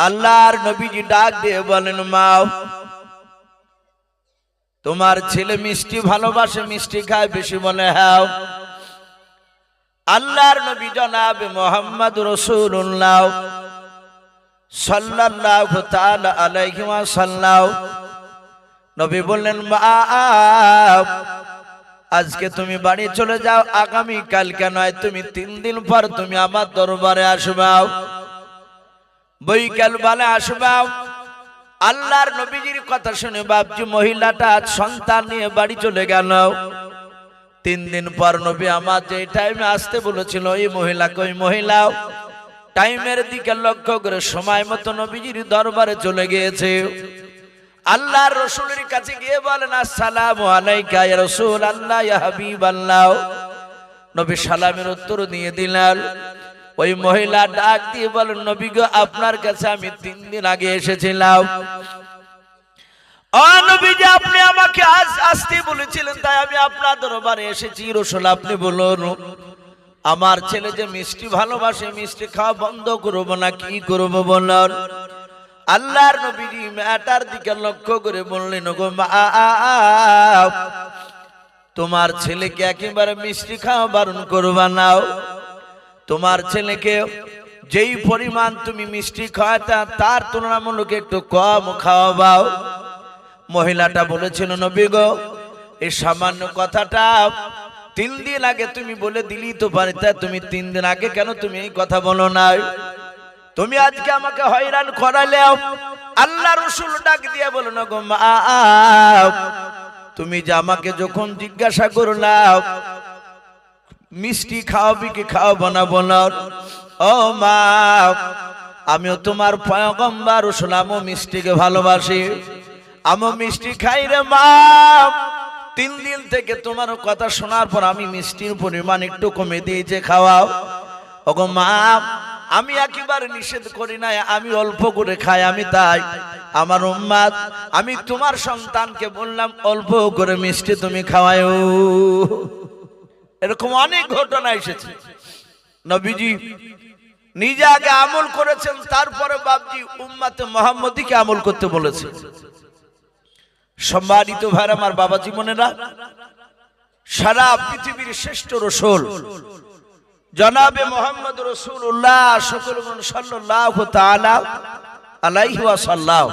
আল্লাহর নবীজি ডাক দিয়ে বলেন, মা তোমার ছেলে মিষ্টি ভালোবাসে, মিষ্টি খায় বেশি? বলে হ্যাঁ। আল্লাহর নবী জনাব মুহাম্মদ রাসূলুল্লাহ সাল্লাল্লাহু তাআলা আলাইহি ওয়াসাল্লাম নবী বললেন, মা আজকে তুমি বাড়ি চলে যাও, আগামী কালকে নয়, তুমি 3 দিন পর তুমি আমার দরবারে আসবা, বৈকাল বেলা আসবা। আল্লাহর নবীজির কথা শুনে বাপজি মহিলাটা সন্তান নিয়ে বাড়ি চলে গেল। 3 দিন পর নবী আমার যে টাইমে আসতে বলেছিল, ওই মহিলা টাইমের দিকে লক্ষ্য করে সময় মতো নবীজির দরবারে চলে গিয়েছে। আল্লাহর রাসূলের কাছে গিয়ে বলেন, আসসালামু আলাইকা ইয়া রাসূলুল্লাহ ইয়া হাবিবাল্লাহ। নবী সালামের উত্তর দিয়ে দিলেন। ওই মহিলা ডাক দিয়ে বলেন, নবী গো, আপনার কাছে আমি 3 দিন আগে এসেছিলাম। ও নবীজি, আপনি আমাকে আজ আসতে বলেছিলেন, তাই আমি আপনার দরবারে এসেছি। রাসূল, আপনি বলুন, আমার ছেলে যে মিষ্টি ভালোবাসে, মিষ্টি খাওয়া বন্ধ করব না কি করব বলুন। আল্লাহর নবীজি মেয়েটার দিকে লক্ষ্য করে বললেন, গো মা, তোমার ছেলেকে একেবারে মিষ্টি খাওয়া বারণ করবা না। তোমার ছেলেকে যেই পরিমাণ তুমি মিষ্টি খাওয়াতা তার তুলনামূলক একটু কম খাওয়াবাও। মহিলাটা বলেছিল, নবী গো, এই সামান্য কথাটা 3 দিন আগে তুমি বলে দিলি তো পারতে, তুমি 3 দিন আগে কেন তুমি এই কথা বলো না? তুমি আজকে আমাকে হয়রান করালে। আল্লাহ রাসূল ডাক দিয়ে বলেন, গো মা, তুমি যে আমাকে যখন জিজ্ঞাসা করলাম মিষ্টি খাওয়াবি কি খাওয়াবো না বলো, ও মা, আমিও তোমার পয়গম্বর রাসূল, আমি মিষ্টিকে ভালোবাসি, আমি মিষ্টি খাই রে মা। 3 দিন থেকে তোমার কথা শোনার পর আমি মিষ্টির পরিমাণ একটু কমে দিয়েছে খাওয়াও। ওগো মা, আমি একেবারে নিষেধ করি না, আমি অল্প করে খাই। আমি তাই আমার উম্মত, আমি তোমার সন্তানকে বললাম অল্প করে মিষ্টি তুমি খাওয়াও। এরকম অনেক ঘটনা এসেছে। নবীজি নিজে আগে আমল করেছেন, তারপরে বাপজি উম্মতে মুহাম্মদীকে আমল করতে বলেছে। সম্মানিত ভাই আমার, বাবা জীবনেরা, সারা পৃথিবীর শ্রেষ্ঠ রাসূল জনাবে মুহাম্মদ রাসূলুল্লাহ সাল্লাল্লাহু তাআলা আলাইহি ওয়াসাল্লাম,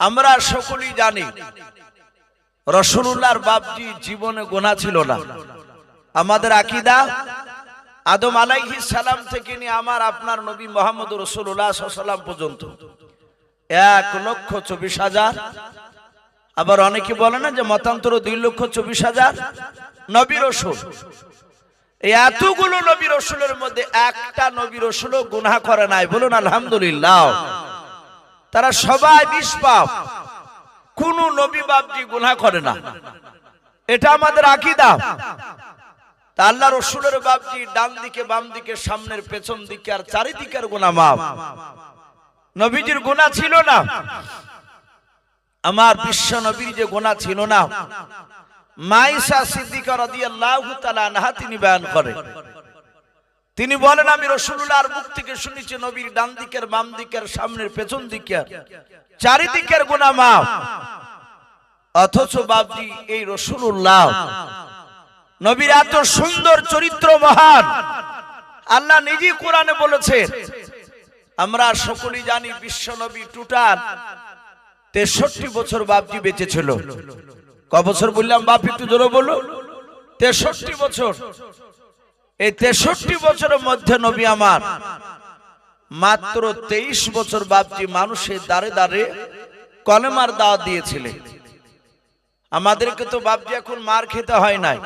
আমরা সকলেই জানি রাসূলুল্লাহর বাপজি জীবনে গুনাহ ছিল না। আমাদের আকীদা আদম আলাইহিস সালাম থেকে নিয়ে আমার আপনার নবী মুহাম্মদ রাসূলুল্লাহ সাল্লাল্লাহু আলাইহি ওয়াসাল্লাম পর্যন্ত 1,24,000, আবার অনেকে বলে না যে মতান্তর 2,24,000 নবী রাসূল। এই এতগুলো নবী রাসূলের মধ্যে একটা নবী রাসূলও গুনাহ করে নাই। বলুন আলহামদুলিল্লাহ। তারা সবাই নিষ্পাপ, কোন নবী বাপজি গুনাহ করে না, এটা আমাদের আকীদা। তা আল্লাহ রাসূলের বাপজি ডান দিকে বাম দিকে সামনের পেছন দিকে আর চারিদিকের গুনাহ মাফ। নবীজির গুনাহ ছিল না। আমার বিশ্ব নবীর যে গুনাহ ছিল না, মাইসা সিদ্দিকা রাদিয়াল্লাহু তাআলা আনহা তিনি বয়ান করেন। তিনি বলেন, আমি রাসূলুল্লাহর মুখ থেকে শুনেছি নবীর ডান দিকের বাম দিকের সামনের পেছন দিকের চারিদিকের গুনাহ মাফ। অথচ বাপজি এই রাসূলুল্লাহ নবীর এত সুন্দর চরিত্র মহান, আল্লাহ নিজেই কোরআনে বলেছেন। আমরা সকলেই জানি বিশ্ব নবী টোটাল 63 বছর বাপজি বেঁচে ছিল। ক বছর বললাম বাপ, একটু জোরে বলো। 63 বছর। এই 63 বছরের মধ্যে নবী আমার মাত্র 23 বছর বাপজি মানুষের দ্বারে দ্বারে কলেমার দাওয়াত দিয়েছিলেন। আমাদেরকে তো বাপজি এখন মার খেতে হয় নাই।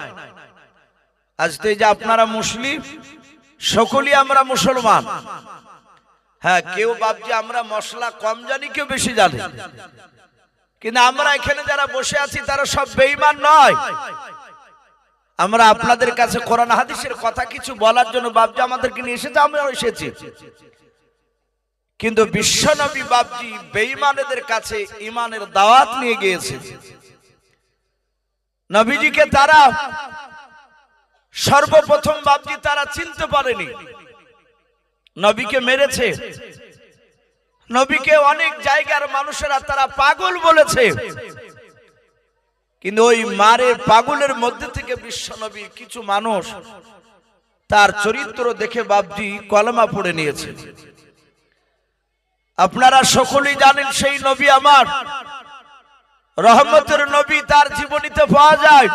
আজ তো এই যে আপনারা মুসলিম, সকলেই আমরা মুসলমান। হ্যাঁ, কেউ বাপজি আমরা মশলা কম জানি, কেউ বেশি জানে, কিন্তু আমরা এখানে যারা বসে আছি তারা সব বেঈমান নয়। আমরা আপনাদের কাছে কোরআন হাদিসের কথা কিছু বলার জন্য বাপজি আমাদেরকে নিয়ে এসেছে, আমরা এসেছি। কিন্তু বিশ্বনবী বাপজি বেঈমানদের কাছে ঈমানের দাওয়াত নিয়ে গিয়েছে। নবীজিকে তারা সর্বপ্রথম বাপজি তারা চিনতে পারেনি, নবীকে মেরেছে। নবীকে অনেক জায়গার মানুষেরা তারা পাগল বলেছে, কিন্তু ওই মারের পাগলের মধ্যে থেকে বিশ্বনবী কিছু মানুষ তার চরিত্র দেখে বাপজি কলমা পড়ে নিয়েছে। আপনারা সকলেই জানেন সেই নবী আমার রহমতের নবী, তার জীবনীতে পাওয়া যায়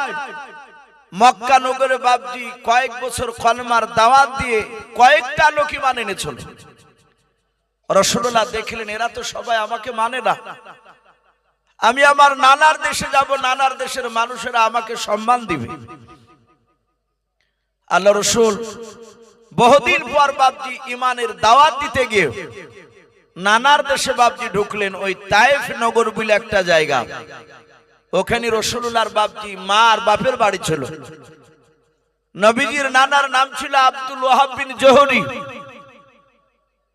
মক্কা নগরে বাপজি কয়েক বছর কলমার দাওয়াত দিয়ে কয়েকটা লোকই মানে নিয়েছিল। রাসূলুল্লাহ দেখলেন এরা তো সবাই আমাকে মানে না, আমি আমার নানার দেশে যাব, নানার দেশের মানুষেরা আমাকে সম্মান দিবে। আল্লাহ রসুল বহুদিন পর বাপজি ইমানের দাওয়াত দিতে গিয়ে নানার দেশে বাপজি ঢুকলেন। ওই তায়েফ নগর বলে একটা জায়গা, ওখানে রাসূলুল্লাহর বাপজি মা আর বাপের বাড়ি ছিল। নবীজির নানার নাম ছিল আব্দুল ওয়াহাব বিন জোহরি।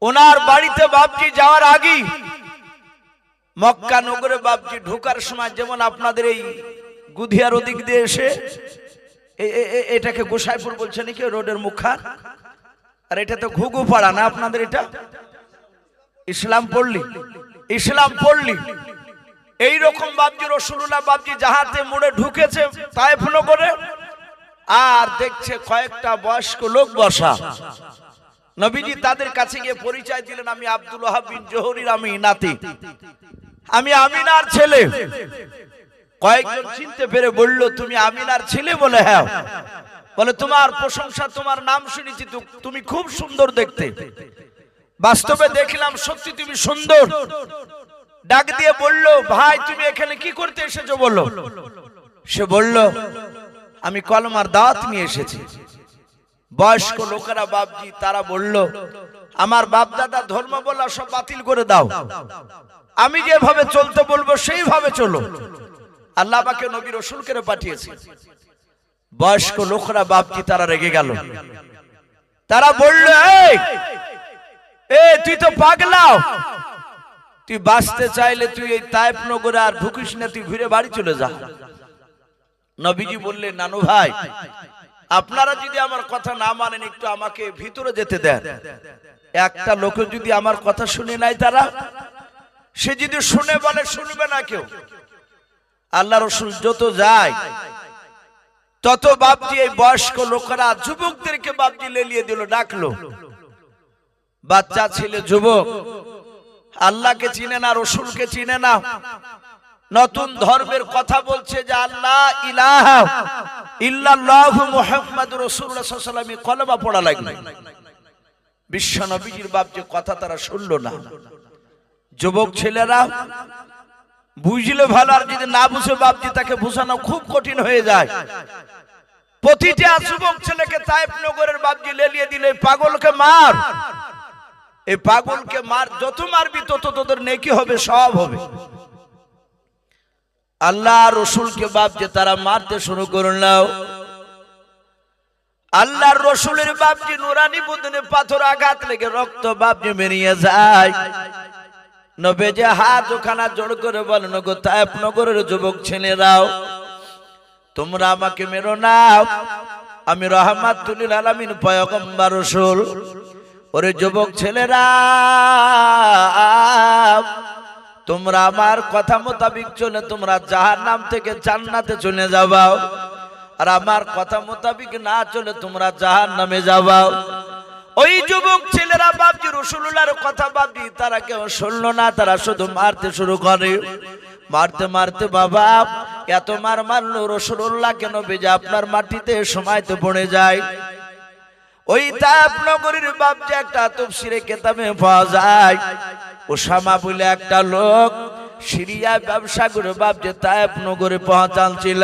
ওনার বাড়িতে বাপজি যাওয়ার আগে মক্কা নগরে বাপজি ঢোকার সময় যেমন আপনাদের এই গুধিয়ার ওদিক দিয়ে এসে এটাকে গোসাইপুর বলছে নাকি রোডের মুখখান, আর এটা তো ঘুঘু পাড়া না আপনাদের, এটা ইসলাম পড়লি এইরকম বাপজি রাসূলুল্লাহ বাপজি জাহাতে মুড়ে ঢুকেছে তায়েফ নগরে, আর দেখছে কয়েকটা বয়স্ক লোক বসা। নবীজি তাদের কাছে গিয়ে পরিচয় দিলেন, আমি আব্দুল ওয়াহাব বিন জোহরির আমি নাতি, আমি আমিনার ছেলে। কয়েকজন চিনতে পেরে বলল, তুমি আমিনার ছেলে? বলে হ্যাঁ। বলে তোমার প্রশংসা, তোমার নাম শুনেছি, তুমি খুব সুন্দর দেখতে। বাস্তবে দেখলাম সত্যি তুমি সুন্দর। ডাক দিয়ে বলল, ভাই তুমি এখানে কি করতে এসেছো বলো। সে বলল, আমি কলমার দাওয়াত নিয়ে এসেছি। বয়স্ক লোকেরা বাপজি তারা বলল, আমার বাপ দাদা ধর্ম বলা সব বাতিল করে দাও, আমি যেভাবে চলতে বলবো সেইভাবে চলো। আল্লাহ পাকে নবী রাসূলকে পাঠিয়েছে। বয়স্ক লোকেরা বাপজি তারা রেগে গেল। তারা বলল, এই তুই তো পাগলা, তুই বাঁচতে চাইলে তুই এই তায়েফ নগরে আর ঢুকিস না, তুই ঘুরে বাড়ি চলে যা। নবীজি বললেন, নানু ভাই আপনারা যদি আমার কথা না মানেন একটু আমাকে ভিতরে যেতে দেন। একটা লোক যদি আমার কথা শুনে নাই, তারা সে যদি শুনে বলে শুনবে না কেউ। আল্লাহ রসুল যত যায় তত বাপজি এই বয়স্ক লোকেরা যুবকদেরকে বাপজি লেলিয়ে দিল, ডাকলো। বাচ্চা ছেলে যুবক আল্লাহকে চিনে না, রসুলকে চিনে না, নতুন ধর্মের কথা বলছে যে আল্লাহ ইলাহা ইল্লাল্লাহু মুহাম্মাদুর রাসূলুল্লাহ সাল্লাল্লাহু আলাইহি ওয়াসাল্লাম কলমা পড়া লাগলো। বিশ্ব নবীজির বাপজি কথা তারা শুনলো না। যুবক ছেলেরা বুঝলে ভালো, আর যদি না বুঝে বাপজি তাকে বোঝানো খুব কঠিন হয়ে যায়। প্রতিটা যুবক ছেলেকে তায়েফ নগরের বাপজি লেলিয়ে দিলে, পাগলকে মার, এই পাগলকে মার, যত মারবি তত তোদের নেকি হবে, সব হবে। আল্লাহ রসুলকে বাপজি তারা মারতে শুরু করলো। আল্লাহর রসুলের বাপজি নুরানি বদনে পাথর আঘাত লেগে রক্ত বাপজি বেরিয়ে যায়। নবী যে হাত ওখানা জোড় করে বলেন, গো তায়েফ নগরের যুবক ছেলেরাও, তোমরা আমাকে মেরো না, আমি রাহমাতুল লিল আলামিন পয়গম্বর রাসূল। ওরে যুবক ছেলেরা, তোমরা আমার কথা মোতাবিক চলে তোমরা জাহান্নাম থেকে জান্নাতে চলে যাবা, আর আমার কথা মোতাবিক না চলে তোমরা জাহান্নামে যাবা। ওই যুবক ছেলেরা বাপজি রাসূলুল্লাহর কথা বাপজি তারা কেউ শুনলো না, তারা শুধু মারতে শুরু করে। মারতে মারতে বাবা এত মার মারলো রাসূলুল্লাহ কেন বেজে আপনার মাটিতে সময়তে পড়ে যায়। ওই তায়েফ নগরীর বাপজি একটা তাফসীরে কিতাবে পাওয়া যায়, ওসামা বলে একটা লোক সিরিয়ায় ব্যবসা করে বাপজি তায়েফ নগরে পৌঁছাচ্ছিল।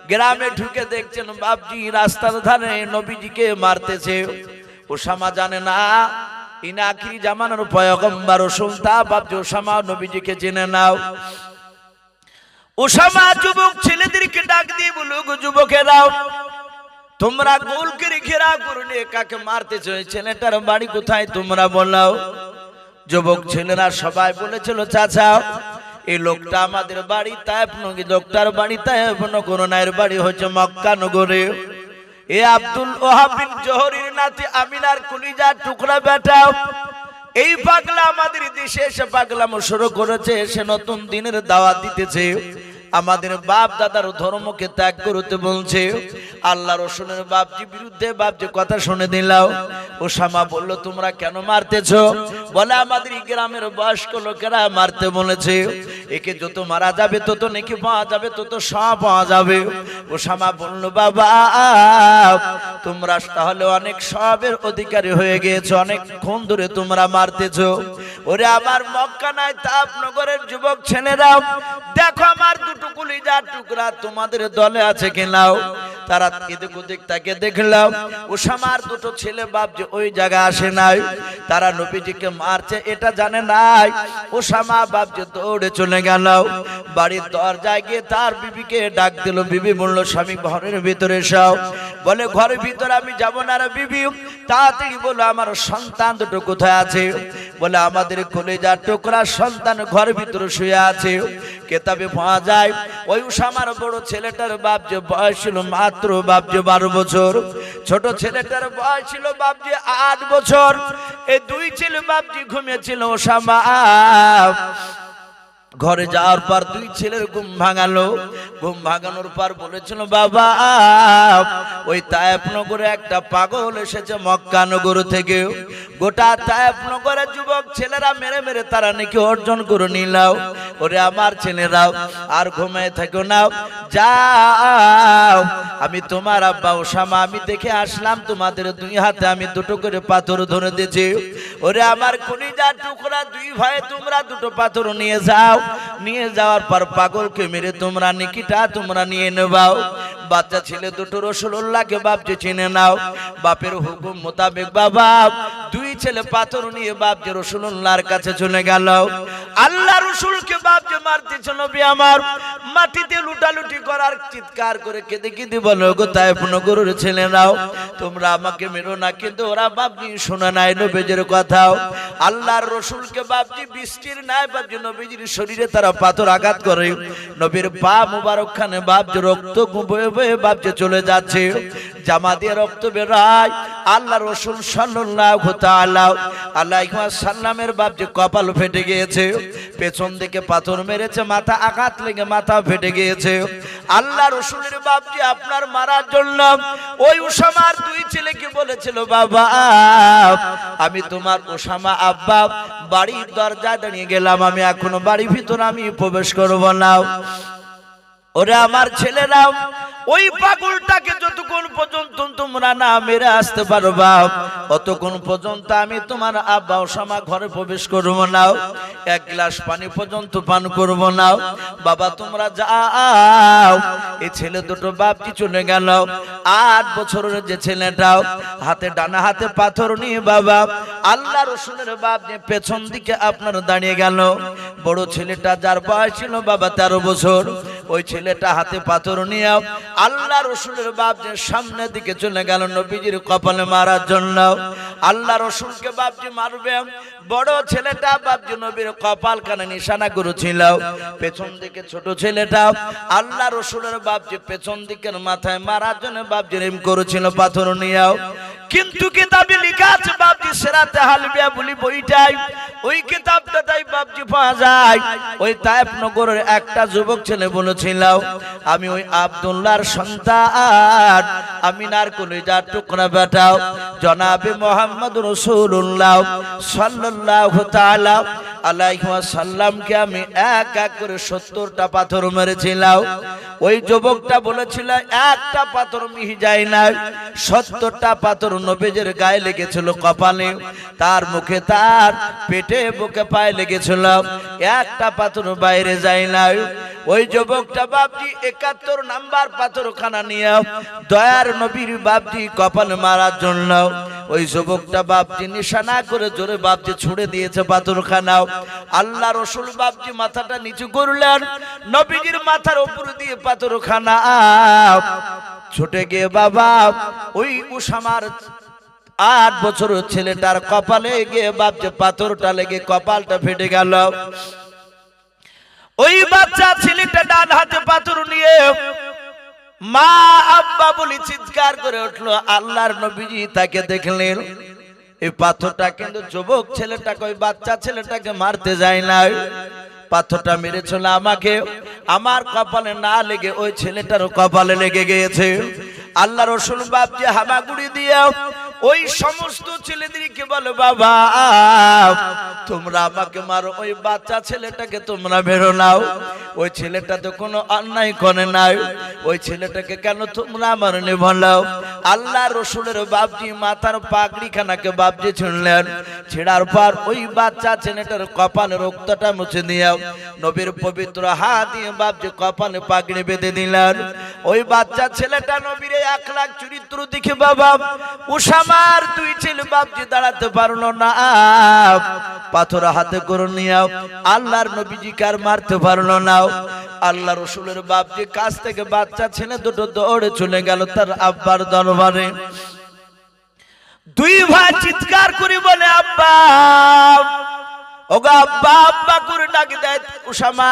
গ্রামে ঢুকে দেখছেন বাপজি রাস্তার ধারে নবীজিকে মারতেছে। ওসামা জানে না ইনি আখিরি জামানার পয়গম্বর রাসূল, তা বাপজি ওসামা নবীজিকে জেনে নাও। ওসামা যুবক ছেলেদেরকে ডাক দিয়ে বলল, গো যুবকেরাও, তোমরা গোল করে ঘেরা করলে কাকে মারতেছ, ছেলেটার বাড়ি কোথায় তোমরা বলো। যুবক ছেলেরা সবাই বলেছিল, চাচা এই লোকটা আমাদের বাড়ি তায়েফ নগরী, লোকটার বাড়ি তায়েফ নগর না, এর বাড়ি হচ্ছে মক্কা নগরে। এ আব্দুল ওয়াহাব বিন জোহরির নাতি আমিনার কলিজার টুকরা বেটা, এই পাগলা আমাদের দেশে এসে পাগলামো শুরু করেছে, সে নতুন দিনের দাওয়াত দিতেছে, আমাদের বাপ দাদার ধর্মকে ত্যাগ করতে বলছে। আল্লাহ রসুলের বাপজি বিরুদ্ধে বাপজি কথা শুনে দিলাও। ওসামা বলল, তোমরা কেন মারতেছো? বলে, আমাদের গ্রামের বয়স্ক লোকেরা মারতে বলেছে, একে যত মারা যাবে তত নেকি পাওয়া যাবে, তত সব পাওয়া যাবে। ওসামা বলল, বাবা তোমরা তাহলে অনেক সবের অধিকারী হয়ে গিয়েছো, অনেকক্ষণ ধরে তোমরা মারতেছো। ওরে আমার মক্কা নাই তাপনগরের যুবক ছেলেরা, দেখো আমার দুটো কলিজার টুকরা তোমাদের দলে আছে কিনাও। তারা এদিক ওদিক তাকে দেখলাম, ওসামার দুটো ছেলে বাপ যে ওই জায়গায় আসে নাই, তারা নবীজিকে মারছে এটা জানে নাই। ওসামা বাপ যে দৌড়ে চলে গেল, বাড়ির দরজায় গিয়ে তার বিবিকে ডাক দিল। বিবি বলল, স্বামী ঘরের ভিতরে এসো। বলে, ঘরের ভিতরে আমি যাব না রে বিবি। তাড়াতাড়ি বলো, আমার সন্তান দুটো কোথায় আছে? বলে, আমাদের কলিজার টুকরা সন্তান ঘরের ভিতরে শুয়ে আছে। কেতাবে পাওয়া যায় ওই ওসামার বড় ছেলেটার বাপ যে বয়স ছিল মাত্র বাপ যে 12 বছর, ছোট ছেলেটার বয়স ছিল বাপ যে 8 বছর। এই দুই ছেলে বাপজি ঘুমিয়েছিল। ওসামা ঘরে যাওয়ার পর দুই ছেলের ঘুম ভাঙালো। ঘুম ভাঙানোর পর বলেছিল, বাবা ওই তায়েফ নগরে একটা পাগল এসেছে মক্কা নগর থেকে, গোটা তায়েফ নগরে যুবক ছেলেরা মেরে মেরে তারা নাকি অর্জন করে নিলাও। ওরে আমার ছেলেরাও আর ঘুমায় থাকো না, যাও আমি তোমার আব্বা ওসামা আমি দেখে আসলাম, তোমাদের দুই হাতে আমি দুটো করে পাথর ধরে দিয়েছি। ওরে আমার কলিজার টুকরা দুই ভাই, তোমরা দুটো পাথর নিয়ে যাও, নিয়ে যাওয়ার পর পাগলকে মেরে তোমরা নিকিটা তোমরা নিয়ে নেবাও। বাচ্চা ছেলে দুটো রাসূলুল্লাহকে বাপ যে চিনে নাও। বাপের হুকুম মোতাবেক বাবা দুই ছেলে পাথর নিয়ে বাপ যে রাসূলুল্লাহর কাছে চলে গেল। আল্লাহ রাসূলকে বাপ যে মারতেছে, নবী আমার মাটিতে লুটালুটি করার চিৎকার করে কেঁদে কেঁদে বলো, গো তায়েফ নগরের ছেলে নাও, তোমরা আমাকে মেরো না। কিন্তু ওরা বাপজি শোনা নাই নবীজির কথাও। আল্লাহর রাসূলকে বাপজি বৃষ্টির নাই বাপজি নবীজির শরীরে তারা পাথর আঘাত করে। নবীর পা মুবারক খানে বাপজি রক্ত বয়ে বয়ে বাপজি চলে যাচ্ছে, জামা দিয়ে রক্ত বেরায়। আল্লাহ রাসূল সাল্লাল্লাহু তাআলা আলাইহি ওয়াসাল্লামের বাপজি কপাল ফেটে গিয়েছে, পেছন দিকে পাথর মেরেছে, মাথা আঘাত লেগে মাথা ফেটে গিয়েছে। আল্লাহ রাসূলের বাপজি আপনার মারার জন্য ওই ওসামার দুই ছেলেকে বলেছিল, বাবা আমি তোমার ওসামা আব্বা বাড়ির দরজায় দাঁড়িয়ে গেলাম, আমি এখনো বাড়ির ভিতর আমি প্রবেশ করব না। ওরে আমার ছেলেরা, ওই পাগলটাকে যতক্ষণ পর্যন্ত তোমরা না মেরে আসতে পারবা ততক্ষণ পর্যন্ত আমি তোমার আব্বা ওসামা ঘরে প্রবেশ করব না, এক গ্লাস পানি পর্যন্ত পান করব না। বাবা তোমরা যাও। এই ছেলে দুটো বাপজি চলে গেল। 8 বছরের যে ছেলেটাও হাতে ডানা হাতে পাথর নিয়ে বাবা আল্লাহ রাসূলের বাপ যে পেছন দিকে আপনার দাঁড়িয়ে গেল। বড় ছেলেটা যার বয়স ছিল বাবা 13 বছর, ওই ছেলেটা হাতে পাথর নিয়ে আল্লাহ রাসূলের বাপ যে সামনের দিকে চলে গেল নবীজির কপালে মারার জন্য। আল্লাহ রাসূলকে বাপজি মারবে, বড় ছেলেটা বাপজি নবীর কপাল কানে নিশানা করেছিল। পেছন দিকে ছোট ছেলেটা আল্লাহ রাসূলের বাপজি পেছন দিকের মাথায় মারার জন্য বাপজি রেম করেছিল পাথর নিয়ে। কিন্তু কিতাবে লেখা আছে বাপজি সিরাতে হালবিয়া বলি বইটাই, ওই কিতাবটা তাই বাপজি পাওয়া যায়। ওই তায়েফ নগরের একটা যুবক ছেলে বলেছিল, আমি ওই আব্দুল্লাহর সন্তান, আমিনার কলিজার টুকরা বেটা জনাবে মুহাম্মদ রাসূলুল্লাহ সাল্লাল্লাহু তাআলা আলাইহি ওয়াসাল্লামকে আমি এক এক করে 70টা পাথর মেরেছিলাম। ওই যুবকটা বলেছিল, একটা পাথর মিহি যায় না, 70টা পাথর নবীজির গায়ে লেগেছিল, কপালে, তার মুখে, তার পেটে, বুকে, পায়ে লেগেছিল, একটা পাথর বাইরে যায় না। ওই যুবকটা বাপজি 71 নাম্বার পাথরখানা নিয়ে দয়ার নবীর বাপজি কপালে মারার জন্য ওই যুবকটা বাপজি নিশানা করে জোরে বাপজি ছুড়ে দিয়েছে পাথরখানা। আল্লাহ রাসূল বাপজি মাথাটা নিচু করলেন, নবীজির মাথার উপর দিয়ে পাথরখানা ছুটে গিয়ে বাবা ওই ওসামার 8 বছরের ছেলেটার কপালে গিয়ে বাপজি পাথরটা লেগে কপালটা ফেটে গেল। ওই বাচ্চা ছেলেটা ডান হাতে পাথর নিয়ে মা আব্বা বলি চিৎকার করে উঠলো। আল্লাহর নবীজি তাকে দেখলেন, এই পাথরটা কিন্তু যুবক ছেলেটাকে, ওই বাচ্চা ছেলেটাকে মারতে যায় না, পাথরটা মেরেছিল আমাকে, আমার কপালে না লেগে ওই ছেলেটার কপালে লেগে গিয়েছে। আল্লাহ রসুল বাপজি হামাগুড়ি দিয়ে ওই সমস্ত ছেলেদেরকে বলে, বাবা তোমরা আমাকে মারো, ওই বাচ্চা ছেলেটাকে তোমরা বেরো নাও, ওই ছেলেটা তো কোনো অন্যায় করে নাই, ওই ছেলেটাকে কেন তোমরা আমার বলাও। আল্লাহ রসুলের বাপজি মাথার পাগড়ি খানাকে বাপজি ছিঁড়লেন, ছেড়ার পর ওই বাচ্চা ছেলেটার কপালে রক্তটা মুছে দিয়ে নবীর পবিত্র হাত দিয়ে বাপজি কপালে পাগড়ি বেঁধে দিলেন। ওই বাচ্চা ছেলেটা নবীর আখলাক চরিত্র দেখে বাবা উসামার দুই ছেলে বাপজি দাঁড়াতে পারলো না, পাথর হাতে করে নিয়ে আল্লাহর নবীজিকে আর মারতে পারলো না। আল্লাহ রসুলের বাপজি কাছ থেকে বাচ্চা ছেলে দুটো দৌড়ে চলে গেল তার আব্বার দরবারে। দুই ভাই চিৎকার করে বলে, আব্বা ওগো আব্বা, আব্বা করে ডাকি দেয়। উসামা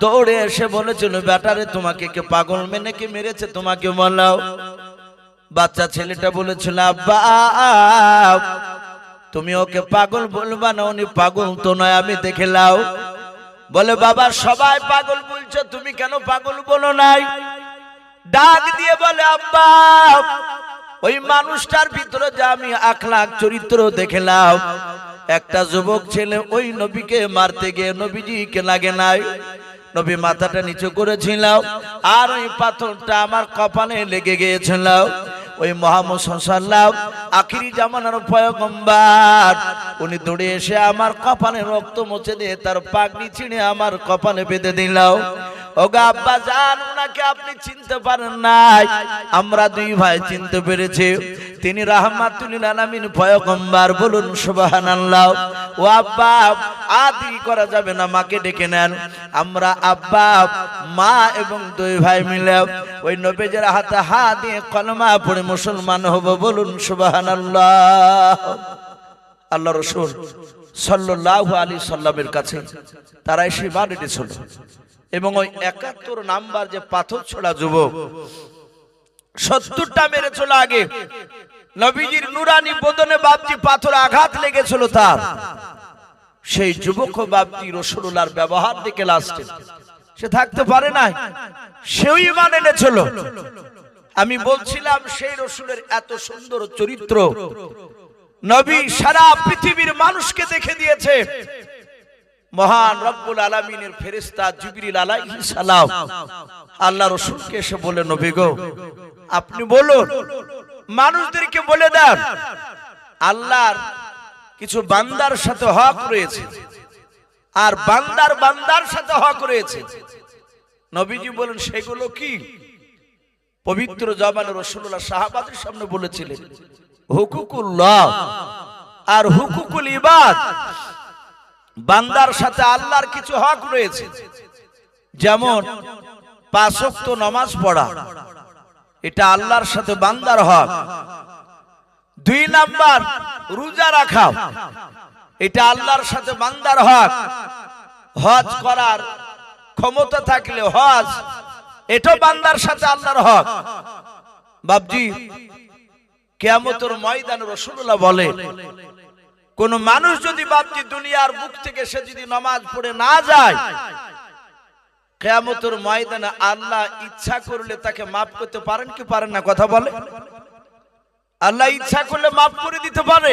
দৌড়ে এসে বলেছিল, বেটারে তোমাকে কে পাগল মেনে কি মেরেছে তোমাকে বলাও। বাচ্চা ছেলেটা বলেছিল, আব্বা তুমি ওকে পাগল বলবা না, উনি পাগল তো নয়, আমি দেখে লাও। বলে, বাবা সবাই পাগল বলছো, তুমি কেন পাগল বলো নাই? ডাক দিয়ে বলে, আব্বা ওই মানুষটার ভিতরে যে আমি আখলাক চরিত্র দেখলাম, একটা যুবক ছেলে ওই নবীকে মারতে গিয়ে নবীজিকে লাগে নাই, নবী মাথাটা নিচু করেছিল আর ওই পাথরটা আমার কপালে লেগে গিয়েছিল। ওই মুহাম্মদ সাল্লাল্লাহু আখিরি জামানার পয়গম্বর, উনি দৌড়ে এসে আমার কপালে রক্ত মুছে দিয়ে তার পাগড়ি ছিঁড়ে আমার কপালে বেঁধে দিল। ওগো আব্বা জান, উনাকে আপনি চিনতে পারেন নাই, আমরা দুই ভাই চিনতে পেরেছি, তিনি রাহমাতুল লিল আলামিন পয়গম্বর, বলুন সুবহানাল্লাহ। ও আব্বা আদি করা যাবে না, মাকে ডেকে নেন। আমরা আব্বা মা এবং দুই ভাই মিলে ওই নবীজির হাতে হাত দিয়ে কলমা পড়ে মুসলমান হব, বলুন সুবহানাল্লাহ। আল্লাহ রাসূল সাল্লাল্লাহু আলাইহি সাল্লামের কাছে তারা এসে বাড়ি দিয়েছিল এবং ওই ৭১ নাম্বার যে পাথর ছোড়া যুবক ৭০টা মেরেছিল আগে, নবীজির নুরানি বদনে বাপজি পাথর আঘাত লেগেছিল তার, সেই যুবক বাপজি রাসূলুল্লাহর ব্যবহার দেখে লাস্টে সে থাকতে পারে নাই, সেও ঈমান এনেছিল। আমি বলছিলাম সেই রাসূলের এত সুন্দর চরিত্র নবী সারা পৃথিবীর মানুষকে দেখে দিয়েছে। মহান রব্বুল আলামিনের ফেরেশতা জিবরিল আলাইহিস সালাম আল্লাহ রাসূলকে এসে বলে, নবী গো আপনি বলুন, মানুষদেরকে বলে দেন আল্লাহর কিছু বান্দার সাথে হক রয়েছে আর বান্দার সাথে হক রয়েছে। নবীজি বলেন, সেগুলো কি? পবিত্র জবানে রাসূলুল্লাহ সাহাবাদের সামনে বলেছিলেন, হুকুকুল্লাহ আর হুকুকুল ইবাদ। বান্দার সাথে আল্লাহর কিছু হক রয়েছে, যেমন ৫ ওয়াক্ত নামাজ পড়া, এটা আল্লাহর সাথে বান্দার হক। ২ নাম্বার রোজা রাখা, এটা আল্লাহর সাথে বান্দার হক। হজ করার ক্ষমতা থাকলে হজ, এটা বান্দার সাথে আল্লাহর হক। বাপজি কিয়ামতের ময়দানে রাসূলুল্লাহ বলে, কোন মানুষ যদি বাপজি দুনিয়ার বুক থেকে সে যদি নামাজ পড়ে না যায়, কিয়ামতের ময়দানে আল্লাহ ইচ্ছা করলে তাকে মাফ করতে পারেন কি পারেন না? কথা বলে, আল্লাহ ইচ্ছা করলে মাফ করে দিতে পারে।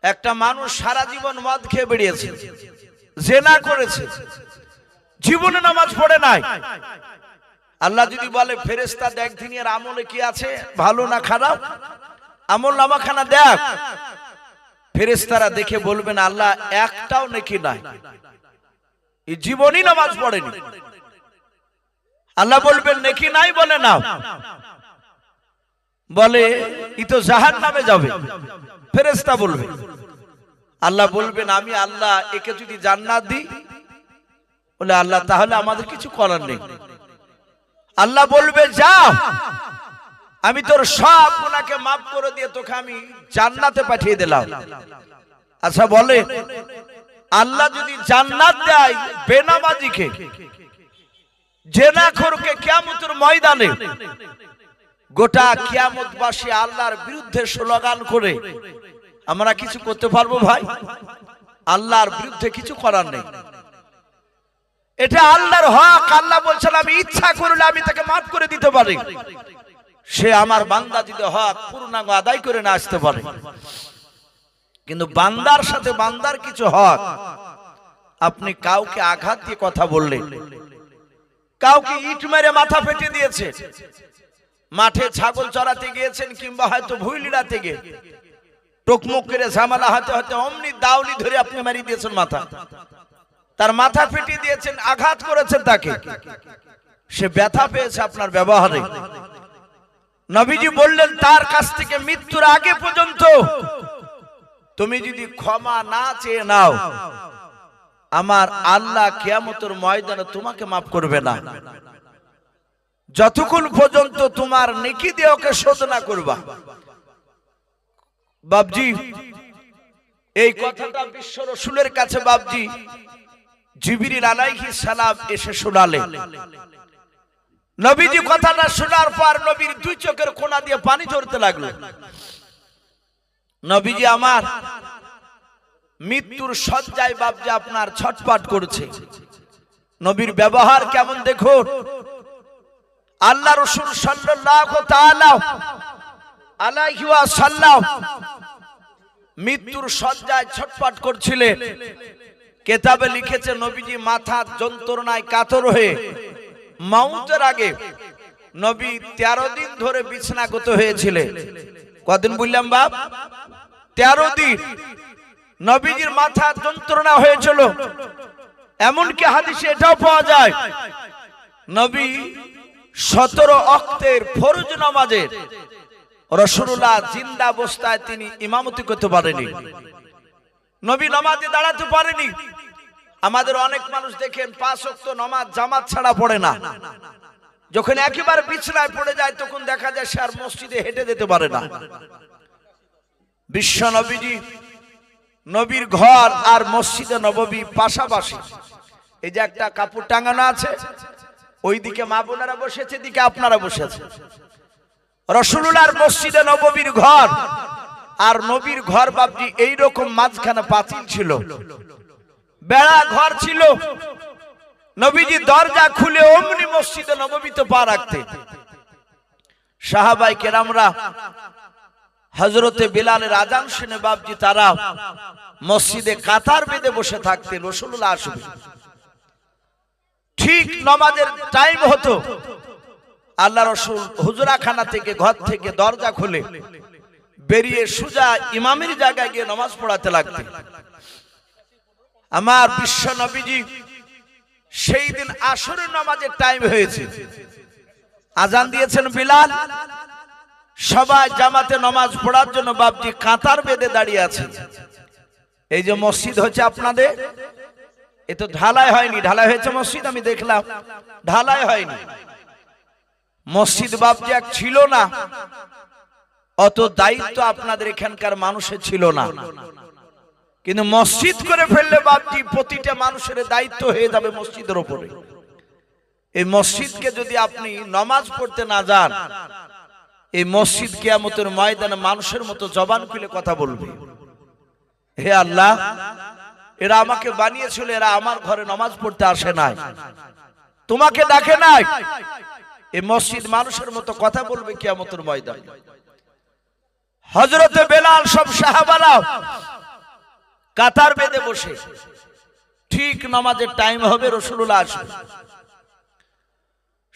একটা মানুষ সারা জীবন মদ খেয়ে বেরিয়েছে, জিনা করেছে, জীবনে নামাজ পড়ে নাই, আল্লাহ যদি বলে ফেরেশতা দেখ দুনিয়ার আমলে কি আছে, ভালো না খারাপ, আমল নামাখানা দেখ, ফেরেশতারা দেখে বলবেন আল্লাহ একটাও নেকি নাই, এই জীবনই নামাজ পড়েনি। আল্লাহ বলবেন নেকি নাই, বলে না, বলে ই তো জাহান্নামে যাবে। ফেরেশতা বলবে, আল্লাহ বলবেন আমি আল্লাহ একে যদি জান্নাত দিই, বলে আল্লাহ তাহলে আমাদের কিছু করার নেই। আল্লাহ বলবে যাও, আমি তোর সব গুনাহকে মাফ করে দিয়ে তোকে আমি জান্নাতে পাঠিয়ে দিলাম। আচ্ছা বলে, আল্লাহ যদি জান্নাত দেয় বেনামাজিকে, জিনাখোরকে কিয়ামতের ময়দানে গোটা কিয়ামতবাসী আল্লাহর বিরুদ্ধে স্লোগান করে আমরা কিছু করতে পারবো ভাই? আল্লাহর বিরুদ্ধে কিছু করার নেই, এটা আল্লাহর হক। আল্লাহ বলছেন আমি ইচ্ছা করলে আমি তাকে মাফ করে দিতে পারি, সে আমার বান্দা যদি হক পূর্ণাঙ্গ আদায় করে না আসতে পারে। কিন্তু বান্দার সাথে বান্দার কিছু হক, আপনি কাউকে আঘাত দিয়ে কথা বললেন, কাউকে ইট মেরে মাথা ফেটে দিয়েছে, মাঠে ছাগল চড়াতে গিয়েছেন কিংবা হয়তো ভুইলিড়াতে গিয়ে টুকমুক করে ঝামেলা হতে হতে অমনি দাউলি ধরে আপনি মারিয়ে দিয়েছেন মাথা, তার মাথা ফেটে দিয়েছেন, আঘাত করেছেন তাকে, সে ব্যথা পেয়েছে আপনার ব্যবহারে। নবীজি বললেন তার কাছ থেকে মৃত্যুর আগে পর্যন্ত তুমি যদি ক্ষমা না চেয়ে নাও, আমার আল্লাহ কিয়ামতের ময়দানে তোমাকে মাফ করবে না, যতক্ষণ পর্যন্ত তোমার নেকি দিয়ে ওকে শোধ না করবা। বাবজি এই কথাটা বিশ্ব রাসূলের কাছে বাবজি জিবরিল আলাইহিস সালাম এসে শোনালেন। নবীজি কথাটা শোনার পর নবীর দুই চোখের কোণা দিয়ে পানি ঝরতে লাগলো। নবীজি আমার মৃত্যুর শয্যায় বাবজি আপনার ছটফট করছে। নবীর ব্যবহার কেমন দেখুন। আল্লাহ রাসূল সাল্লাল্লাহু তাআলা আলাইহি ওয়াসাল্লাম মৃত্যুর শয্যায় ছটফট করছিলেন। কিতাবে লিখেছে নবীজি মাথার যন্ত্রণায় কাতর হয়ে মওতের আগে নবী 13 দিন ধরে বিছানাগত হয়েছিলেন। কদিন বললাম বাপ? 13 দিন নবীজির মাথার যন্ত্রণা হয়েছিল। এমনকি হাদিসে এটাও পাওয়া যায় নবী 17 ওয়াক্তের ফরজ নামাজের রাসূলুল্লাহ জিন্দা অবস্থায় তিনি ইমামতি করতে পারেনি, নবী নামাজে দাঁড়াতে পারেনি। আমাদের অনেক মানুষ দেখেন 5 ওয়াক্ত নামাজ জামাত ছাড়া পড়ে না, যখন একেবারে বিছানায় পড়ে যায় তখন দেখা যায় সে আর মসজিদে হেঁটে যেতে পারে না। বিশ্ব নবীজি নবীর ঘর আর মসজিদে নববী পাশাপাশি, এই যে একটা কাপড় টাঙানো আছে, ওইদিকে মা বোনেরা বসেছে, এদিকে আপনারা বসেছে। রাসূলুল্লাহর মসজিদে নববীর ঘর আর নবীর ঘর বাবজি এইরকম মাঝখানে পাঁচিল ছিল, বেড়া ঘর ছিল। নবীজি দরজা খুলে অমনি মসজিদে নববীতে পা রাখতে সাহাবায়ে কেরামরা হযরতে বিলালের আযান শুনে বাবজি তারা মসজিদে কাতার বেঁধে বসে থাকতেন। রাসূলুল্লাহ আসবে, ঠিক নামাজের টাইম হতো, আল্লাহ রাসূল হুজরাখানা থেকে ঘর থেকে দরজা খুলে বেরিয়ে সোজা ইমামের জায়গায় গিয়ে নামাজ পড়াতে লাগতেন। আমার বিশ্ব নবীজি সেই দিন আসরের নামাজের টাইম হয়েছে, আজান দিয়েছেন বিলাল, সবাই জামাতে নামাজ পড়ার জন্য বাবজি কাতার বেঁধে দাঁড়িয়ে আছে। এই যে মসজিদ হচ্ছে আপনাদের, এ তো ঢালাই হয়নি, ঢালাই হয়েছে মসজিদ আমি দেখলাম, ঢালাই হয়নি। মসজিদ বাবজি এক ছিল না, অত দায়িত্ব আপনাদের এখানকার মানুষের ছিল না, কিন্তু মসজিদ করে ফেললে বাবজি প্রতিটা মানুষের দায়িত্ব হয়ে যাবে মসজিদের উপরে। এই মসজিদকে যদি আপনি নামাজ পড়তে না যান, এই মসজিদ কিয়ামতের ময়দানে মানুষের মতো জবান খুলে কথা বলবে, হে আল্লাহ এরা আমাকে বানিয়েছিল, এরা আমার ঘরে নামাজ পড়তে আসে নাই, তোমাকে ডাকে নাই। এই মসজিদ মানুষের মতো কথা বলবে কিয়ামতের ময়দানে। হযরতে বেলাল সব সাহাবারা কাতার বেঁধে বসে, ঠিক নামাজের টাইম হবে, রাসূলুল্লাহ আসবে।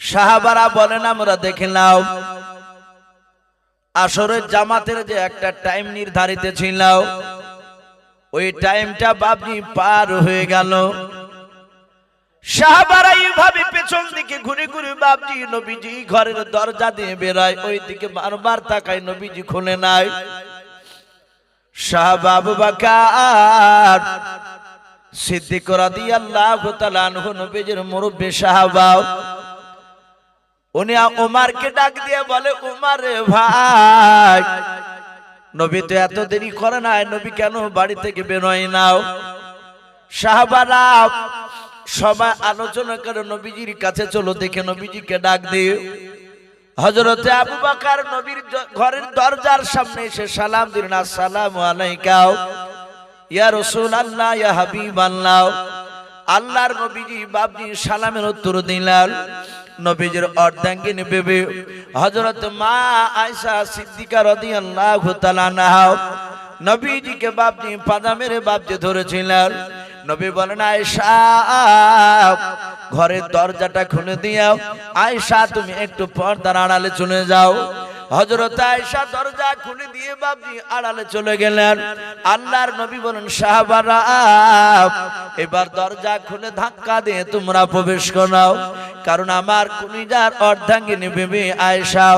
সাহাবারা বলেন আমরা দেখে নাও, আসরের জামাতের যে একটা টাইম নির্ধারিত ছিল, ওই টাইমটা বাবজি পার হয়ে গেল। সাহাবারা এইভাবে পেছন দিকে ঘুরে ঘুরে বাবজি নবীজি ঘরের দরজা দিয়ে বেরায়, ওই দিকে বারবার তাকায়, নবীজি খুলে নাই। সাহাবা আবু বকর সিদ্দিক রাদিয়াল্লাহু তাআলা আনহু নবীজির মুরব্বি সাহাবা, উনি ওমরকে ডাক দিয়ে বলে, ওমর ভাই নবী তো এত দেরি করে নাই, নবী কেন বাড়ি থেকে বের হয় নাও? সাহাবারা সবাই আলোচনা করে নবীজির কাছে চলো, দেখে নবীজিকে ডাক দিয়ে হযরতে আবু বকর নবীর ঘরের দরজার সামনে এসে সালাম দিলেন, আসসালামু আলাইকা ইয়া রাসূলুল্লাহ ইয়া হাবিবাল্লাহ। আল্লাহর নবীজি বাপজি সালামের উত্তর দিলেন। নবীজির অর্ধাঙ্গিনী বিবি হযরত মা আয়েশা সিদ্দিকা রাদিয়াল্লাহু তাআলা আনহা নবীজিকে বাপজি পাজা মেরে বাপজি ধরেছিলেন। নবী বলেন, আয়েশা ঘরের দরজাটা খুলে দিও, আয়েশা তুমি একটু পর্দার আড়ালে চলে যাও। হযরত আয়েশা দরজা খুলে দিয়ে বাপজি আড়ালে চলে গেলেন। আল্লাহর নবী বলেন, সাহাবারা এবার দরজা খুলে ধাক্কা দিয়ে তোমরা প্রবেশ করো, কারণ আমার কলিজার অর্ধাঙ্গিনী বিবি আয়েশা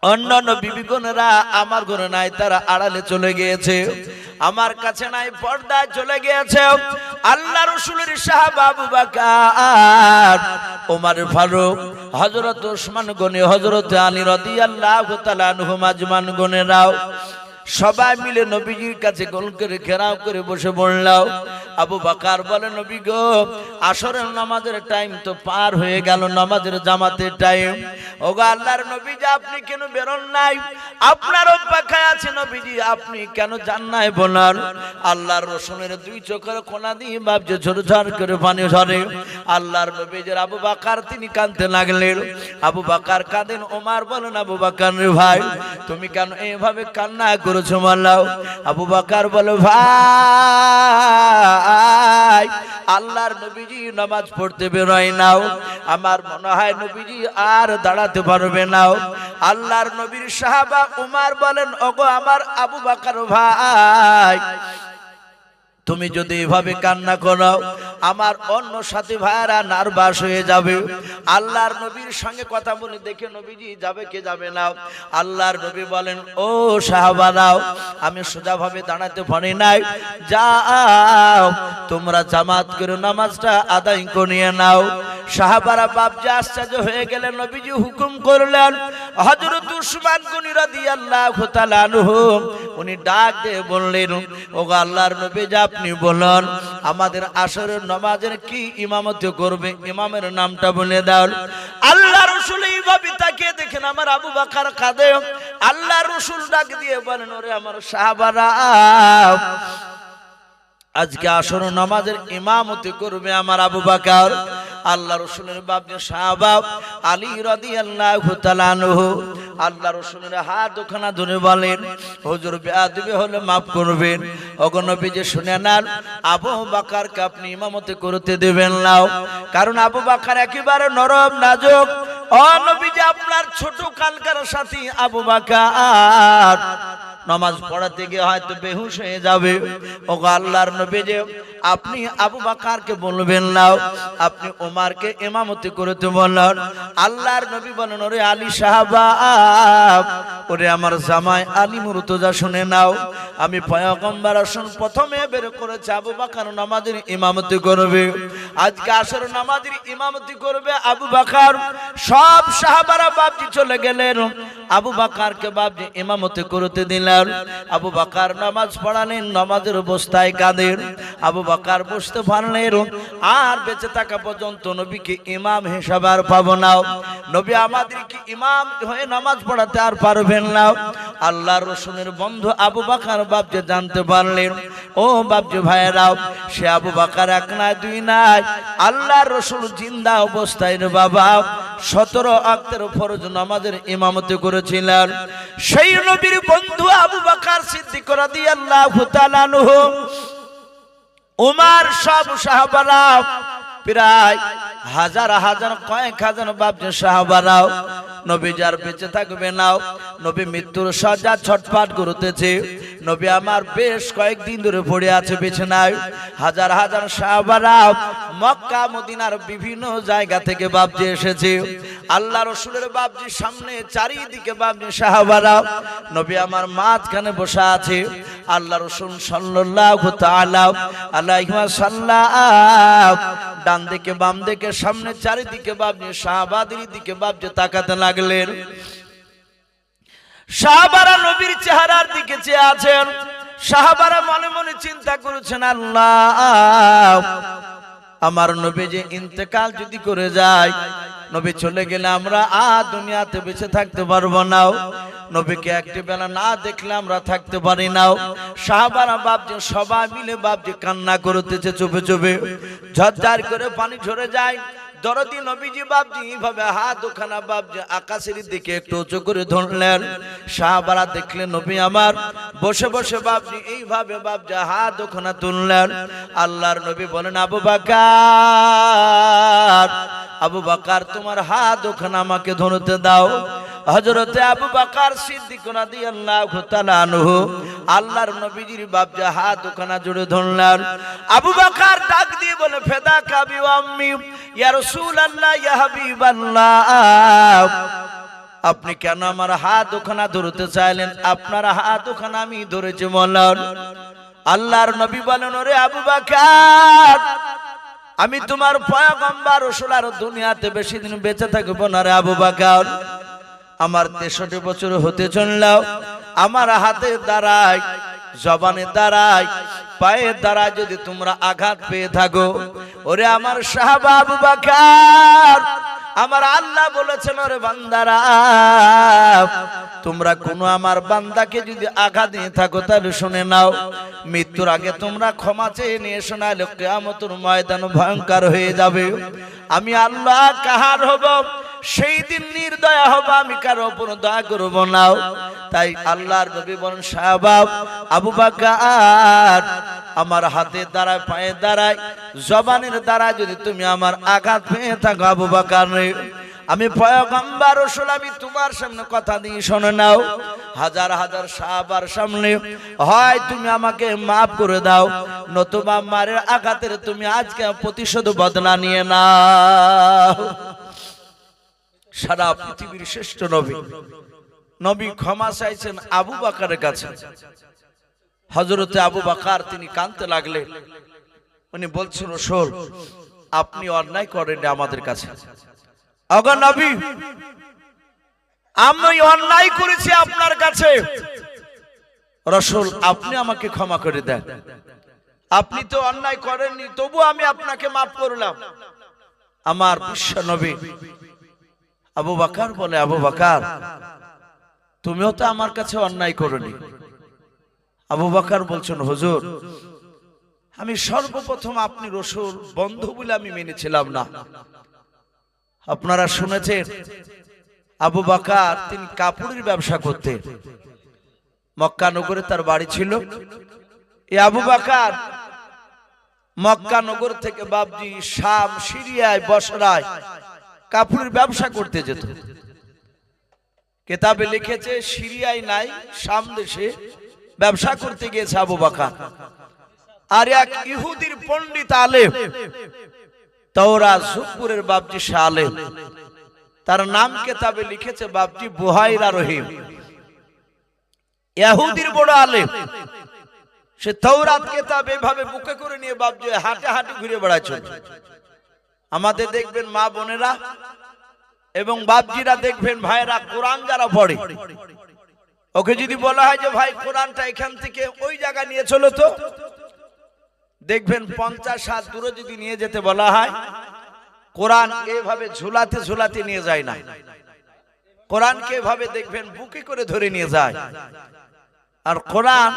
অন্যান্য বিবিগণেরা আমার ঘরে নাই, তারা আড়ালে চলে গিয়েছে, আমার কাছে নাই, পর্দায় চলে গিয়েছে। আল্লাহ রাসূলের সাহাবা আবু বকর, ওমর ফারুক, হযরত ওসমান গনি, হযরত আলী রাদিয়াল্লাহু তাআলা আনহুম আজমান গনেরাও সবাই মিলে নবীজির কাছে গোল করে ঘেরাও করে বসে পড়ল। আবু বকর বলে, নবী গো, আসরের নামাজের টাইম তো পার হয়ে গেল, নামাজের জামাতের টাইম। ওগো আল্লাহর নবীজি, আপনি কেন বেরোন নাই? আপনার অপেক্ষায় আছে নবীজি, আপনি কেন যান নাই বলার? আল্লাহর রাসূলের দুই চোখের কোনা দিয়ে বাপজি ঝরঝর করে পানি ঝরে। আল্লাহর নবীজির আবু বকর তিনি কাঁদতে লাগলেন। আবু বকর কাঁদেন। ওমর বলেন, আবু বকর রে ভাই, তুমি কেন এইভাবে কান্না করেছো মাল্লাও? আবু বকর বলে, ভাই আল্লাহর নবীজি নামাজ পড়তে বেরোয় নাও, আমার মনে হয় নবীজি আর দাঁড়াতে পারবে না। আল্লাহর নবীর সাহাবা উমর বলেন, ওগো আমার আবু বকর ভাই, তুমি যদি এভাবে কান্না করো আমার অন্য সাথী ভাইরা নার্ভাস হয়ে যাবে। আল্লাহর নবীর সঙ্গে কথা বলে দেখে নবীজি যাবে কে যাবে না। আল্লাহর নবী বলেন, ও সাহাবারাও, আমি সোজাভাবে দাঁড়াতে পারি নাই, যাও তোমরা জামাত করে নামাজটা আদায় করিয়ে নাও। সাহাবারা বাপজি আশ্চর্য হয়ে গেলেন। নবীজি হুকুম করলেন, হযরত উসমান গনি রাদিয়াল্লাহু তাআলা আনহু উনি ডাক দিয়ে বললেন, ওগো আল্লাহর নবী, আপনি বলুন আমাদের আসরের নামাজের কি ইমামতি করবে, ইমামের নামটা বলে দাও। আল্লাহ রাসূল এইভাবে তাকিয়ে দেখেন আমার আবু বকর কাঁদে। আল্লাহ রাসূল ডাক দিয়ে বলেন, ওরে আমার সাহাবারা, আজকে আসর নামাজের ইমামতি করবে আমার আবু বকর। আল্লাহ রাসূলের বাপজি সাহাবা আলী রাদিয়াল্লাহু তাআলা আনহু আল্লাহ রাসূলের হাত দুখানা ধরে বলেন, হুজুর বেয়াদবি হলে maaf করবেন। ওগো নবীজি শুনে নেন, আবু বকরকে আপনি ইমামতি করতে দেবেন না, কারণ আবু বকর একেবারে নরম নাজুক। ও নবীজি, আপনার ছোট কালকার সাথী আবু বকর নামাজ পড়াতে গিয়ে হয়তো বেহুশ হয়ে যাবে। ওগো আল্লাহর নবী, যে আপনি আবু বকরকে বলবেন না, আপনি ওমরকে ইমামতি করতে বললেন। আল্লাহর নবী বলেন, ওরে আলী সাহাবা, ওরে আমার জামাই আলী মুর্তজা, শুনে নাও, আমি পয়গম্বর আসন প্রথমে বের করেছি আবু বকর নামাজের ইমামতি করবে। আজকে আসর নামাজের ইমামতি করবে আবু বকর। সব সাহাবারা বাপজি চলে গেলেন, আবু বকরকে বাপজি ইমামতি করতে দিলেন। আবু বকর নামাজ পড়ালেন, নামাজের অবস্থায় কাঁদেন। আবু বকর বসতে পারলেন, আর বেঁচে থাকা পর্যন্ত নবীকে ইমাম হিসাবে আর পাবো না, নবী আমাদেরকে ইমাম হয়ে নামাজ পড়াতে আর পারবেন না। আল্লাহর রাসূলের বন্ধু আবু বকর বাপজি জানতে পারলেন, ও বাপজি ভাইরাও, সে আবু বকর এক নাই দুই নাই, আল্লাহর রাসূল জিন্দা অবস্থায় রে বাবা 17 ওয়াক্তের ফরজ নামাজের ইমামতি করেছিলেন। সেই নবীর বন্ধু আবু বকর সিদ্দিক রাদিয়াল্লাহু তাআলা আনহু, উমর, সব সাহাবারা, প্রায় হাজার হাজার কয়েক হাজার বাপজি সাহাবারাও নবী যার বেঁচে থাকবে না, নবী মৃত্যুর শয্যা ছটফট করতেছে। নবী আমার বেশ কয়েকদিন ধরে পড়ে আছে বিছানায়। হাজার হাজার সাহাবারা মক্কা মদিনার বিভিন্ন জায়গা থেকে বাপজি এসেছে। আল্লাহ রাসূলের বাপজির সামনে চারিদিকে বাপজি সাহাবারা, নবী আমার মাঝখানে বসে আছে। আল্লাহ রাসূল সাল্লাল্লাহু তাআলা আলাইহি ওয়াসাল্লাম ডান দিকে বাম দিকে সামনে চারিদিকে বাপজি সাহাবাদের দিকে বাপজি তাকাতে লাগলেন। সাহাবারা নবীর চেহারার দিকে চেয়ে আছেন। সাহাবারা মনে মনে চিন্তা করেছেন, আল্লাহ আমার নবী যে ইন্তেকাল যদি করে যায়, নবী চলে গেলে আমরা দুনিয়াতে বেঁচে থাকতে পারবো না। নবীকে একটি বেলা না দেখলে আমরা থাকতে পারি না। সাহাবারা বাপজি সবাই মিলে বাপজি কান্না করতেছে, চুপে চুপে ঝরঝর করে পানি ঝরে যায়। দরদি নবীজি বাপজি এইভাবে হাত দুখানা বাপজি আকাশের দিকে একটু উঁচু করে ধরলেন। সাহাবারা দেখলেন নবী আমার বসে বসে বাপজি এইভাবে বাপজি হাত দুখানা তুললেন। আল্লাহর নবী বলেন, আবু বকর, আবু বকর তোমার হাত দুখানা আমাকে ধরতে দাও। হযরতে আবু বকর সিদ্দিক রাদিয়াল্লাহু তাআলা আনহু আল্লাহর নবীজির বাপজি হাত দুখানা জুড়ে ধরলেন। আবু বকর ডাক দিয়ে বলে, ফেদাকা বি আম্মি ইয়া রাসূলুল্লাহ ইয়া হাবিবাল্লাহ, আপনি কেন আমার হাত দুখানা ধরতে চাইলেন? আপনার হাত দুখানা আমি ধরেছি বলেন। আল্লাহর নবী বলেন, ওরে আবু বকর, আমি তোমার পয়গম্বর রাসূল, আর দুনিয়াতে বেশি দিন বেঁচে থাকব না রে আবু বকর। আমার 63 বছর হতে চললাম, আমার হাতের দ্বারাই, জবানের দ্বারাই, পায়ের দ্বারা যদি তোমরা আঘাত পেয়ে থাকো, ওরে আমার সাহাবা আবু বকর, আমার আল্লাহ বলেছেন, ওরে বান্দারা, তোমরা কোন আমার বান্দাকে যদি আঘাত দিয়ে থাকো তাহলে শুনে নাও, মৃত্যুর আগে তোমরা ক্ষমা চেয়ে নিয়ে শোনালে কিয়ামতের ময়দান ভয়ঙ্কর হয়ে যাবে। আমি আল্লাহ কাহার হব, সেই দিন নির্দয়া হব, আমি কারো উপর দয়া করব না। তাই আল্লাহর নবী বলেন, সাহাবা আবু বকর, আমার হাতের দ্বারায়, পায়ের দ্বারায়, জবানের দ্বারা যদি তুমি আমার আঘাত পেয়ে থাকো আবু বকর, আমি পয়গম্বর রাসূল, আমি তোমার সামনে কথা দিয়ে শুনে নাও, হাজার হাজার সাহাবার সামনে হয় তুমি আমাকে মাফ করে দাও, নতুবা মারের আঘাতের তুমি আজকে প্রতিশোধ বদলা নিয়ে নাও। সারা পৃথিবীর শ্রেষ্ঠ নবী, নবী ক্ষমা চাইছেন আবু বকরের কাছে। হযরতে আবু বকর তিনি কাঁদতে লাগলেন। উনি বলছেন, রাসূল আপনি অন্যায় করেননি আমাদের কাছে। ওগো নবী, আমি অন্যায় করেছি আপনার কাছে, রাসূল আপনি আমাকে ক্ষমা করে দেন। আপনি তো অন্যায় করেননি, তবু আমি আপনাকে মাফ করলাম। আমার বিশ্ব নবী আবু বকর বলে, আবু বকর তুমিও তো আমার কাছে অন্যায় করনি। আবু বকর বলছেন, হুজুর আমি সর্বপ্রথম আপনি রাসূল বন্ধু বলে আমি মেনেছিলাম না। আপনারা শুনেছেন আবু বকর তিনি কাপড়ের ব্যবসা করতেন, মক্কা নগরে তার বাড়ি ছিল। এই আবু বকর মক্কা নগর থেকে বাবজি শাম, সিরিয়ায়, বসরায় কাপড়ের ব্যবসা করতে যেত। কিতাবে লিখেছে সিরিয়ায় নাই, শাম দেশে ব্যবসা করতে গিয়েছে আবু বকর। আর এক ইহুদির পণ্ডিত আলেম, তাওরাত জুবুরের বাবজি শালেম, তার নাম কিতাবে লিখেছে বাবজি বুহাইরা রহিম। ইহুদির বড় আলেম, সে তাওরাত কিতাব এভাবে বুকে করে নিয়ে বাবজি হাঁটে হাঁটে ঘুরে বেড়াচ্ছে। আমাদের দেখবেন মা বোনেরা এবং বাপজিরা দেখবেন ভাইরা কোরআন যারা পড়ে, ওকে যদি বলা হয় যে ভাই কোরআনটা এখান থেকে ওই জায়গা নিয়ে চলো, তো দেখবেন 50 হাত দূরে যদি নিয়ে যেতে বলা হয়, কোরআন এভাবে ঝুলাতে ঝুলাতে নিয়ে যায় না, কোরআনকে এভাবে দেখবেন বুকে করে ধরে নিয়ে যায়। আর কোরআন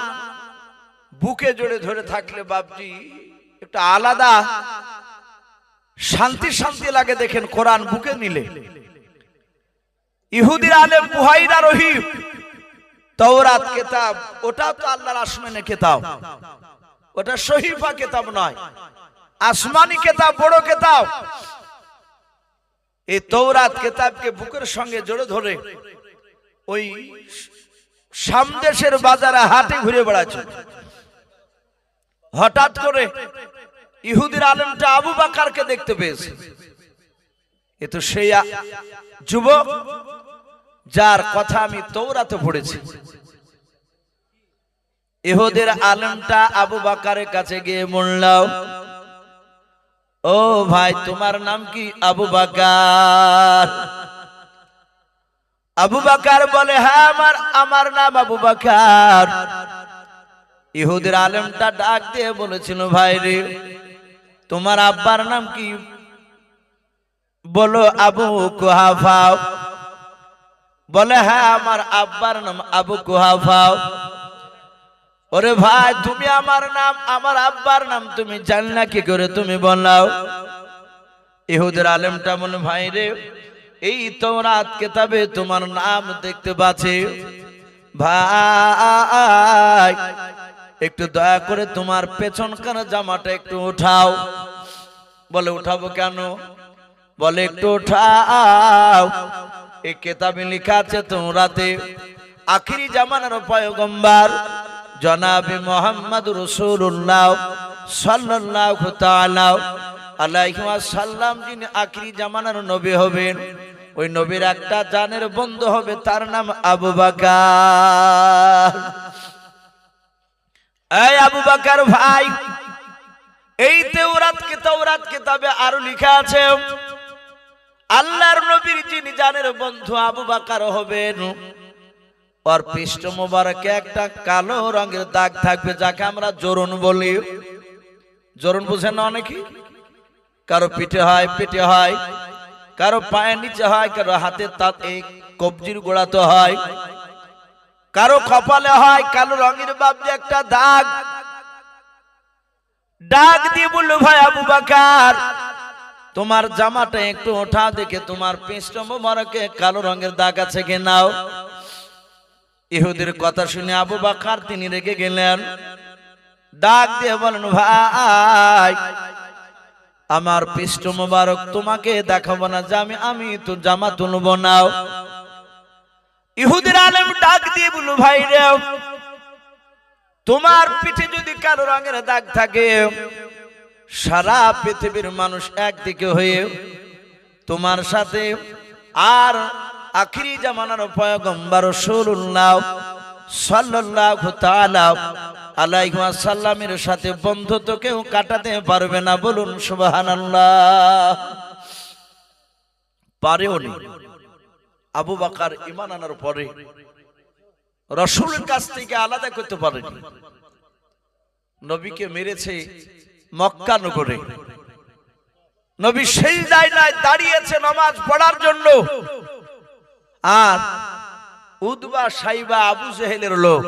বুকে জড়ে ধরে থাকলে বাপজি একটা আলাদা শান্তি শান্তি লাগে, দেখেন কোরআন বুকে নিলে। ইহুদির আলেম বুহাইরা রহিম, তাওরাত কিতাব, ওটা তো আল্লাহর আসমানি কিতাব, ওটা সহিফা কিতাব নয়, আসমানি কিতাব, বড় কিতাব। এই তাওরাত কিতাবকে বুকের সঙ্গে জড়ে ধরে ওই সামদেশের বাজারে হাটে ঘুরে বেড়াচ্ছে। হঠাৎ করে ইহুদির আলেমটা আবু বকরকে দেখতে পেয়েছে। এ তো সেই যুবক যার কথা আমি তাওরাতে পড়েছি। ইহুদির আলেমটা আবু বকরের কাছে গিয়ে বলল, ও ভাই তোমার নাম কি? আবু বকর। আবু বকর বলে, হ্যাঁ আমার নাম আবু বকর। ইহুদির আলেমটা ডাক দিয়ে বলেছিল, ভাই রে তোমার আব্বার নাম কি? বলো আবু কুহাফা। বলে হ্যাঁ আমার আব্বার নাম আবু কুহাফা। ওরে ভাই তুমি আমার নাম আমার আব্বার নাম তুমি জানলা কি করে তুমি বলাও। ইহুদের আলেমটা বলে ভাই রে এই তাওরাত কিতাবে তোমার নাম দেখতে পাচ্ছি ভাই, একটু দয়া করে তোমার পেছনকার জামাটা একটু উঠাও। বলে উঠাবো কেন? বলে একটু উঠাও, এই কিতাবে লেখা আছে তাওরাতে আখিরি জামানার পয়গম্বর জনাবে মুহাম্মদ রাসূলুল্লাহ সাল্লাল্লাহু তাআলা আলাইহি ওয়াসাল্লাম যিনি আখিরি জামানার নবী হবেন, ওই নবীর একটা জানের বন্ধু হবে, তার নাম আবু বকর। এই আবু বকর ভাই, এই তাওরাত কিতাবে আরো লেখা আছে আল্লাহর নবীর যিনি জানের বন্ধু আবু বকর হবেন, ওর পৃষ্ঠ মোবারকে একটা কালো রঙের দাগ থাকবে, যাকে আমরা জোরন বলি। জোরন বুঝেন না অনেকে? কারো পিঠে হয়, পেটে হয়, কারো পায়ের নিচে হয়, কারো হাতে এই কবজির গোড়াতে হয়, কারো কপালে হয় কালো রঙের বাবজি একটা দাগ। ডাক দিয়ে বলল ভাই আবু বকর তোমার জামাটা একটু ওঠা, দেখে তোমার পৃষ্ঠ মোবারকে কালো রঙের দাগ আছে কি নাও। ইহুদির কথা শুনে আবু বকর তিনি রেগে গেলেন, ডাক দিয়ে বলেন ভাই আমার পৃষ্ঠ মোবারক তোমাকে দেখাবো না, যে আমি তো জামা তুলবো না। ইহুদির আলেম ডাক দিয়ে বলল ভাই রে তোমার পিঠে যদি কালো রঙের দাগ থাকে, সারা পৃথিবীর মানুষ একদিকে হয়ে তোমার সাথে আর আখিরি জামানার পয়গম্বর রাসূলুল্লাহ সাল্লাল্লাহু তাআলা আলাইহি ওয়াসাল্লামের সাথে বন্ধুত্ব কেউ কাটাতে পারবে না। বলুন সুবহানাল্লাহ। পারেও নি। আবু বকর ঈমান আনার পরে রাসূলের কাছ থেকে আলাদা করতে পারেনি। নবীকে মেরেছে মক্কা নগরে, নবী সিজদায় নাই দাঁড়িয়েছে নামাজ পড়ার জন্য, আর উতবা সাইবা আবু জেহেলের লোক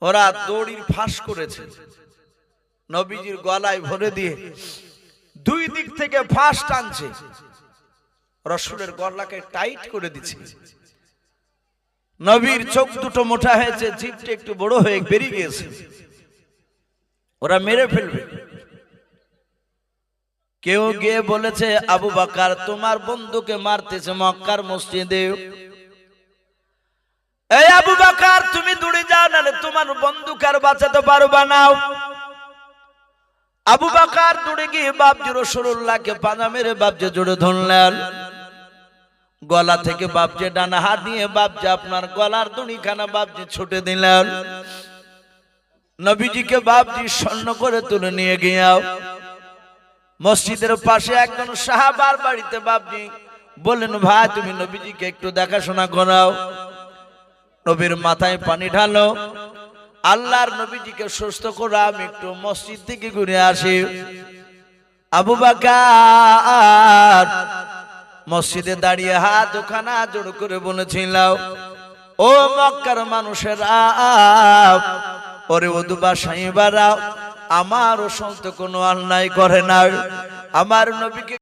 ওরা দড়ির ফাঁস করেছে, নবীজির গলায় ভরে দিয়ে দুই দিক থেকে ফাঁস টানছে, রাসূলের গলাকে টাইট করে দিচ্ছে। নবীর চোখ দুটো মোটা হয়েছে, জিভটা একটু বড় হয়ে বেরিয়ে গিয়েছে, ওরা মেরে ফেলবে। কেউ গিয়ে বলেছে আবু বকর তোমার বন্ধুকে মারতেছে মক্কার মসজিদে। এই আবু বকর তুমি দূরে যাও, নালে তোমার বন্ধুকে আর বাঁচাতে পারবা না। আবু বকর দূরে গিয়ে বাপজি রাসূলুল্লাহকে পাজা মেরে বাপজি জোরে ধরলেন, গলা থেকে বাপজি ডানা হাত দিয়ে বাপজি আপনার গলার দড়িখানা বাপজি ছুটে দিলেন। নবীজিকে বাপজি স্বর্ণ করে তুলে নিয়ে গিয়াও মসজিদের পাশে একজন সাহাবার বাড়িতে বাপজি বললেন ভাই তুমি নবীজিকে একটু দেখাশোনা করাও। নবীর মাথায় পানি ঢালো, আল্লাহর নবীজিকে সুস্থ করে আমি একটু মসজিদ থেকে ঘুরে আসি। আবু বকর মসজিদে দাঁড়িয়ে হাত দুখানা জোড় করে বলেছিল ও মক্কার মানুষেরা, ওরে উতবা সাইবারা আমার সন্ত কোনো অন্যায় করে না, আমার নবীকে